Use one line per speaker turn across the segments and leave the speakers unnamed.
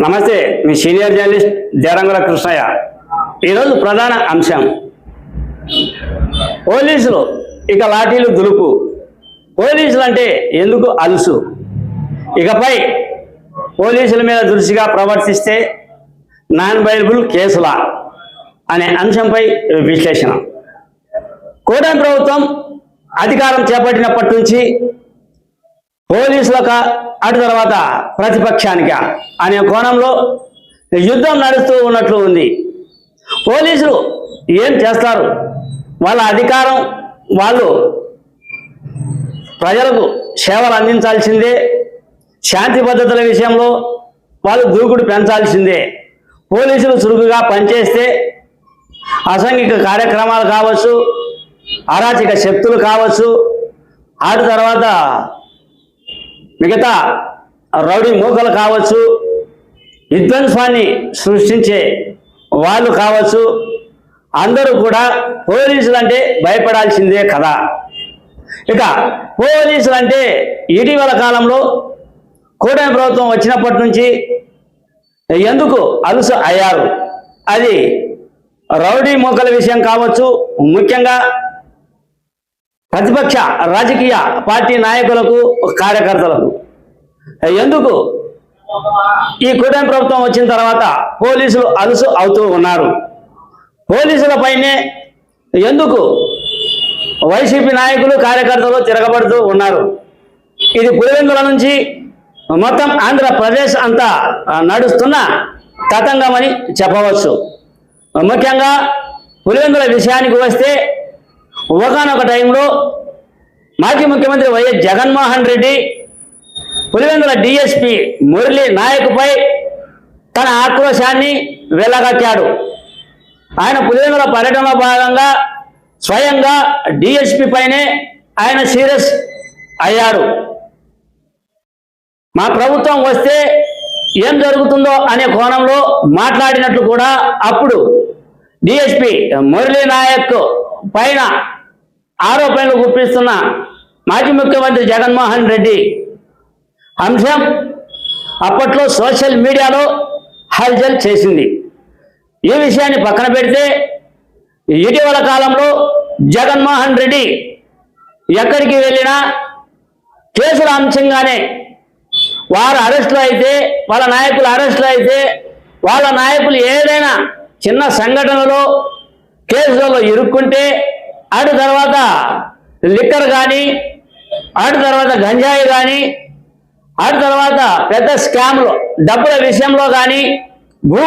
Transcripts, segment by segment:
నమస్తే, మీ senior journalist Derangula Krishnaiah. ఈరోజు ప్రధాన అంశం పోలీసులు ఇక లాఠీలు దులుపు. పోలీసులు అంటే ఎందుకు అలుసు? ఇకపై పోలీసుల మీద దురుసుగా ప్రవర్తిస్తే నాన్ బైలబుల్ కేసులా అనే అంశంపై విశ్లేషణ. కూటమి ప్రభుత్వం అధికారం చేపట్టినప్పటి నుంచి పోలీసులకు అటు తర్వాత ప్రతిపక్షానికి అనే కోణంలో యుద్ధం నడుస్తూ ఉన్నట్లు ఉంది. పోలీసులు ఏం చేస్తారు? వాళ్ళ అధికారం, వాళ్ళు ప్రజలకు సేవలు అందించాల్సిందే. శాంతి భద్రతల విషయంలో వాళ్ళు దూకుడు పెంచాల్సిందే. పోలీసులు చురుకుగా పనిచేస్తే అసాంఘిక కార్యక్రమాలు కావచ్చు, అరాచక శక్తులు కావచ్చు, అటు తర్వాత మిగతా రౌడీ మూకలు కావచ్చు, విధ్వంసాన్ని సృష్టించే వాళ్ళు కావచ్చు, అందరూ కూడా పోలీసులు అంటే భయపడాల్సిందే కదా. ఇక పోలీసులు అంటే ఇటీవల కాలంలో కూటమి ప్రభుత్వం వచ్చినప్పటి నుంచి ఎందుకు అలుసు అయ్యారు? అది రౌడీ మూకల విషయం కావచ్చు, ముఖ్యంగా ప్రతిపక్ష రాజకీయ పార్టీ నాయకులకు, కార్యకర్తలకు ఎందుకు ఈ కూటమి ప్రభుత్వం వచ్చిన తర్వాత పోలీసులు అలుసు అవుతూ ఉన్నారు? పోలీసులపైనే ఎందుకు వైసీపీ నాయకులు, కార్యకర్తలు తిరగబడుతూ ఉన్నారు? ఇది పులివెందుల నుంచి మొత్తం ఆంధ్రప్రదేశ్ అంతా నడుస్తున్న తతంగమని చెప్పవచ్చు. ముఖ్యంగా పులివెందుల విషయానికి వస్తే, ఒకానొక టైంలో మాజీ ముఖ్యమంత్రి వైఎస్ జగన్మోహన్ రెడ్డి పులివెందుల డిఎస్పీ మురళీ నాయక్పై తన ఆక్రోశాన్ని వెళ్ళగక్కాడు. ఆయన పులివెందుల పర్యటనలో భాగంగా స్వయంగా డిఎస్పీ పైనే ఆయన సీరియస్ అయ్యారు. మా ప్రభుత్వం వస్తే ఏం జరుగుతుందో అనే కోణంలో మాట్లాడినట్లు కూడా అప్పుడు డిఎస్పీ మురళీ నాయక్ పైన ఆరోపణలు గుప్పిస్తున్న మాజీ ముఖ్యమంత్రి జగన్మోహన్ రెడ్డి అంశం అప్పట్లో సోషల్ మీడియాలో హల్చల్ చేసింది. ఈ విషయాన్ని పక్కన పెడితే, ఇటీవల కాలంలో జగన్మోహన్ రెడ్డి ఎక్కడికి వెళ్ళినా కేసుల అంశంగానే వారు అరెస్టులు అయితే, వాళ్ళ నాయకులు అరెస్టులు అయితే, వాళ్ళ నాయకులు ఏదైనా చిన్న సంఘటనలో కేసులలో ఇరుక్కుంటే, అటు తర్వాత లిక్కర్ కానీ, అటు తర్వాత గంజాయి కానీ, అటు తర్వాత పెద్ద స్కామ్లు డబ్బుల విషయంలో కానీ, భూ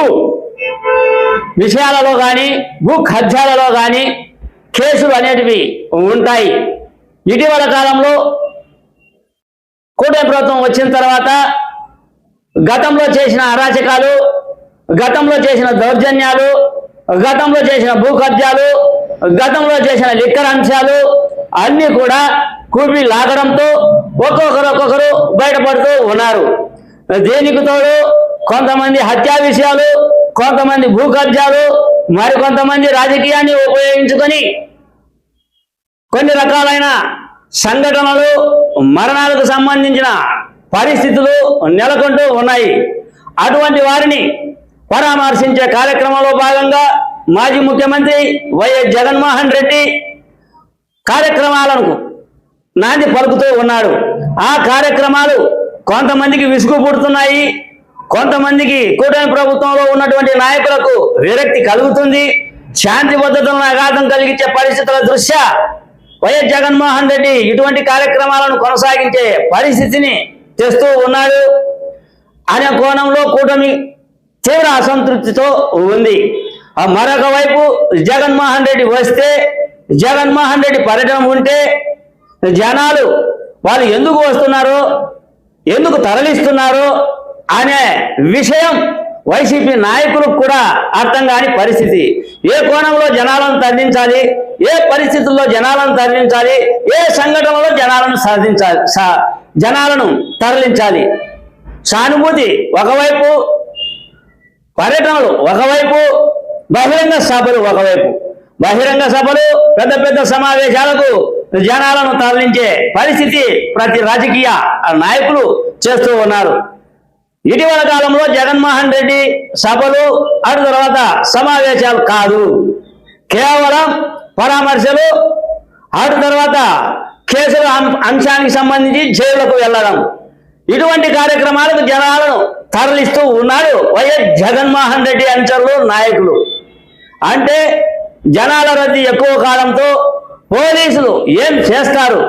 విషయాలలో కానీ, భూ కబ్జాలలో కానీ కేసులు అనేటివి ఉంటాయి. ఇటీవల కాలంలో కూటమి ప్రభుత్వం వచ్చిన తర్వాత గతంలో చేసిన అరాచకాలు, గతంలో చేసిన దౌర్జన్యాలు, గతంలో చేసిన భూ కబ్జాలు, గతంలో చేసిన లిక్కర్ అంశాలు అన్నీ కూడా కూపి లాగడంతో ఒక్కొక్కరు బయటపడుతూ ఉన్నారు. దేనికి తోడు కొంతమంది హత్యా విషయాలు, కొంతమంది భూ కబ్జాలు, మరికొంతమంది రాజకీయాన్ని ఉపయోగించుకొని కొన్ని రకాలైన సంఘటనలు, మరణాలకు సంబంధించిన పరిస్థితులు నెలకొంటూ ఉన్నాయి. అటువంటి వారిని పరామర్శించే కార్యక్రమంలో భాగంగా మాజీ ముఖ్యమంత్రి వైఎస్ జగన్మోహన్ రెడ్డి కార్యక్రమాలను నాంది పలుకుతూ ఉన్నాడు. ఆ కార్యక్రమాలు కొంతమందికి విసుగు పుడుతున్నాయి, కొంతమందికి కూటమి ప్రభుత్వంలో ఉన్నటువంటి నాయకులకు విరక్తి కలుగుతుంది. శాంతి భద్రతలను ఆఘాతం కలిగించే పరిస్థితుల దృష్ట్యా వైఎస్ జగన్మోహన్ రెడ్డి ఇటువంటి కార్యక్రమాలను కొనసాగించే పరిస్థితిని తెస్తూ ఉన్నాడు అనే కోణంలో కూటమి తీవ్ర అసంతృప్తితో ఉంది. మరొక వైపు జగన్మోహన్ రెడ్డి వస్తే, జగన్మోహన్ రెడ్డి పర్యటన ఉంటే జనాలు వాళ్ళు ఎందుకు వస్తున్నారో, ఎందుకు తరలిస్తున్నారో అనే విషయం వైసీపీ నాయకులకు కూడా అర్థం కాని పరిస్థితి. ఏ కోణంలో జనాలను తరలించాలి, ఏ పరిస్థితుల్లో జనాలను తరలించాలి, ఏ సంఘటనలో జనాలను తరలించాలి. సానుభూతి ఒకవైపు, పర్యటనలు ఒకవైపు, బహిరంగ సభలు ఒకవైపు. బహిరంగ సభలు, పెద్ద పెద్ద సమావేశాలకు జనాలను తరలించే పరిస్థితి ప్రతి రాజకీయ నాయకులు చేస్తూ ఉన్నారు. ఇటీవల కాలంలో జగన్మోహన్ రెడ్డి సభలు అటు తర్వాత సమావేశాలు కాదు, కేవలం పరామర్శలు, అటు తర్వాత కేసుల అంశానికి సంబంధించి జైలులకు వెళ్ళడం, ఇటువంటి కార్యక్రమాలకు జనాలను తరలిస్తూ ఉన్నారు వైఎస్ జగన్మోహన్ రెడ్డి అనుచరులు, నాయకులు. అంటే జనాల రద్దీ ఎక్కువ కాలంతో పోలీసులు ఏం చేస్తారు?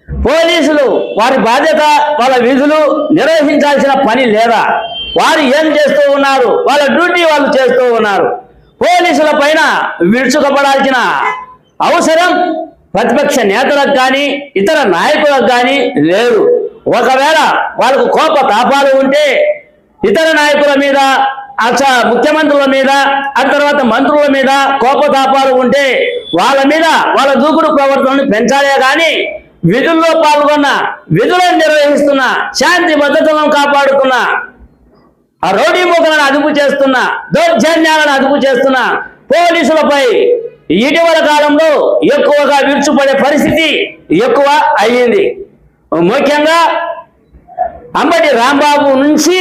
పోలీసులు వారి బాధ్యత, వాళ్ళ విధులు నిర్వహించాల్సిన పని లేదా? వారు ఏం చేస్తూ ఉన్నారు? వాళ్ళ డ్యూటీ వాళ్ళు చేస్తూ ఉన్నారు. పోలీసుల పైన విరుచుకపడాల్సిన అవసరం ప్రతిపక్ష నేతలకు కానీ ఇతర నాయకులకు కానీ లేదు. ఒకవేళ వాళ్ళకు కోప తాపాలు ఉంటే ఇతర నాయకుల మీద, ముఖ్యమంత్రుల మీద, ఆ తర్వాత మంత్రుల మీద కోపతాపాలు ఉంటే వాళ్ళ మీద వాళ్ళ దూకుడు ప్రవర్తనను పెంచాలే కానీ విధుల్లో పాల్గొన్న, విధులను నిర్వహిస్తున్న, శాంతి భద్రతలను కాపాడుతున్న, ఆ రౌడీ మూకలను అదుపు చేస్తున్న, దౌర్జన్యాలను అదుపు చేస్తున్న పోలీసులపై ఇటీవల కాలంలో ఎక్కువగా విరుచుపడే పరిస్థితి ఎక్కువ అయ్యింది. ముఖ్యంగా అంబటి రాంబాబు నుంచి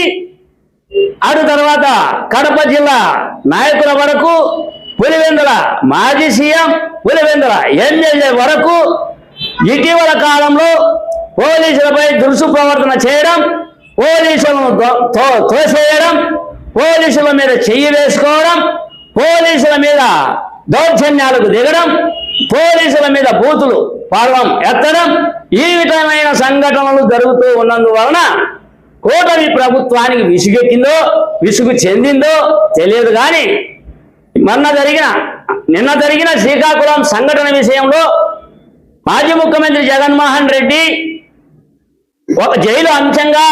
అటు తర్వాత కడప జిల్లా నాయకుల వరకు, పులివెందుల మాజీ సీఎం, పులివెందుల ఎమ్మెల్యే వరకు ఇటీవల కాలంలో పోలీసులపై దురుసు ప్రవర్తన చేయడం, పోలీసులను తోసేయడం, పోలీసుల మీద చెయ్యి వేసుకోవడం, పోలీసుల మీద దౌర్జన్యాలకు దిగడం, పోలీసుల మీద బూతులు పాల్వం ఎత్తడం, ఈ విధమైన సంఘటనలు జరుగుతూ ఉన్నందువలన కూటమి ప్రభుత్వానికి విసుగెక్కిందో విసుగు చెందిందో తెలియదు. కానీ నిన్న జరిగిన శ్రీకాకుళం సంఘటన విషయంలో మాజీ ముఖ్యమంత్రి జగన్మోహన్ రెడ్డి ఒక జైలు అంశంగా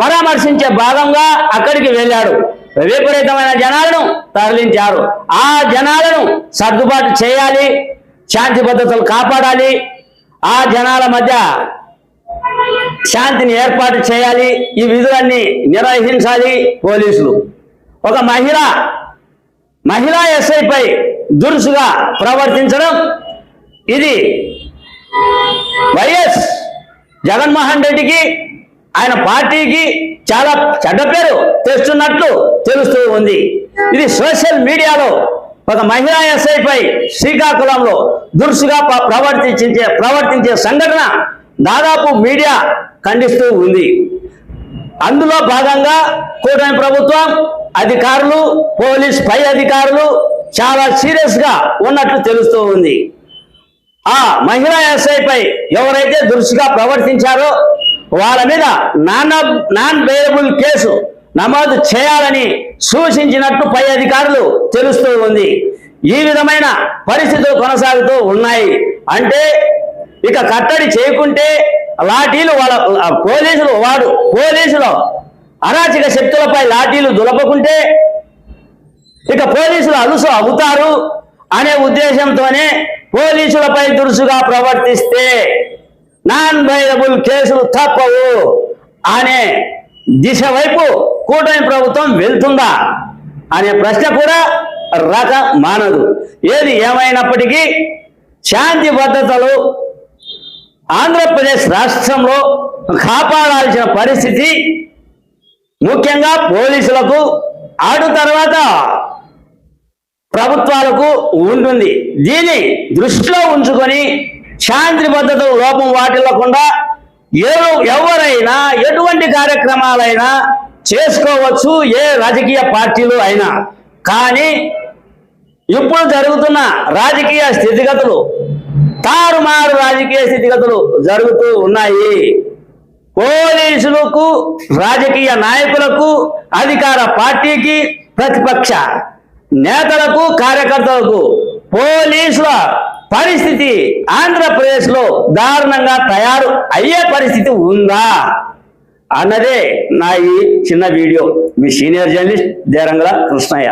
పరామర్శించే భాగంగా అక్కడికి వెళ్ళాడు. విపరీతమైన జనాలను తరలించారు. ఆ జనాలను సర్దుబాటు చేయాలి, శాంతి భద్రతలు కాపాడాలి, ఆ జనాల మధ్య శాంతిని ఏర్పాటు చేయాలి, ఈ విధులన్నీ నిర్వహించాలి పోలీసులు. ఒక మహిళా ఎస్ఐపై దురుసుగా ప్రవర్తించడం, ఇది వైఎస్ జగన్మోహన్ రెడ్డికి, ఆయన పార్టీకి చాలా చెడ్డ పేరు తెస్తున్నట్లు తెలుస్తూ ఉంది. ఇది సోషల్ మీడియాలో ఒక మహిళా ఎస్ఐపై శ్రీకాకుళంలో దురుసుగా ప్రవర్తించే సంఘటన దాదాపు మీడియా ఖండిస్తూ ఉంది. అందులో భాగంగా కూటమి ప్రభుత్వం అధికారులు, పోలీస్ పై అధికారులు చాలా సీరియస్గా ఉన్నట్లు తెలుస్తూ ఉంది. ఆ మహిళా ఎస్ఐపై ఎవరైతే దురుసుగా ప్రవర్తించారో వాళ్ళ మీద నాన్ బెయిలబుల్ కేసు నమోదు చేయాలని సూచించినట్టు పై అధికారులు తెలుస్తూ ఉంది. ఈ విధమైన పరిస్థితులు కొనసాగుతూ ఉన్నాయి. అంటే ఇక కట్టడి చేయకుంటే లాఠీలు పోలీసులు అరాచక శక్తులపై లాఠీలు దులపకుంటే ఇక పోలీసులు అలుసు అవుతారు అనే ఉద్దేశంతోనే పోలీసులపై దురుసుగా ప్రవర్తిస్తే నాన్ బెయిలబుల్ కేసులు తప్పవు అనే దిశ వైపు కూటమి ప్రభుత్వం వెళ్తుందా అనే ప్రశ్న కూడా మానదు. ఏది ఏమైనప్పటికీ శాంతి భద్రతలు ఆంధ్రప్రదేశ్ రాష్ట్రంలో కాపాడాల్సిన పరిస్థితి ముఖ్యంగా పోలీసులకు, ఆడు తర్వాత ప్రభుత్వాలకు ఉంటుంది. దీన్ని దృష్టిలో ఉంచుకొని శాంతి భద్రతలు లోపం వాటిల్లకుండా ఎవరైనా ఎటువంటి కార్యక్రమాలైనా చేసుకోవచ్చు, ఏ రాజకీయ పార్టీలు అయినా. కానీ ఇప్పుడు జరుగుతున్న రాజకీయ స్థితిగతులు, తారుమారు రాజకీయ స్థితిగతులు జరుగుతూ ఉన్నాయి. పోలీసులకు, రాజకీయ నాయకులకు, అధికార పార్టీకి, ప్రతిపక్ష నేతలకు, కార్యకర్తలకు పోలీసుల పరిస్థితి ఆంధ్రప్రదేశ్లో దారుణంగా తయారు అయ్యే పరిస్థితి ఉందా అన్నదే నా ఈ చిన్న వీడియో. మీ సీనియర్ జర్నలిస్ట్ దేరంగల కృష్ణయ్య.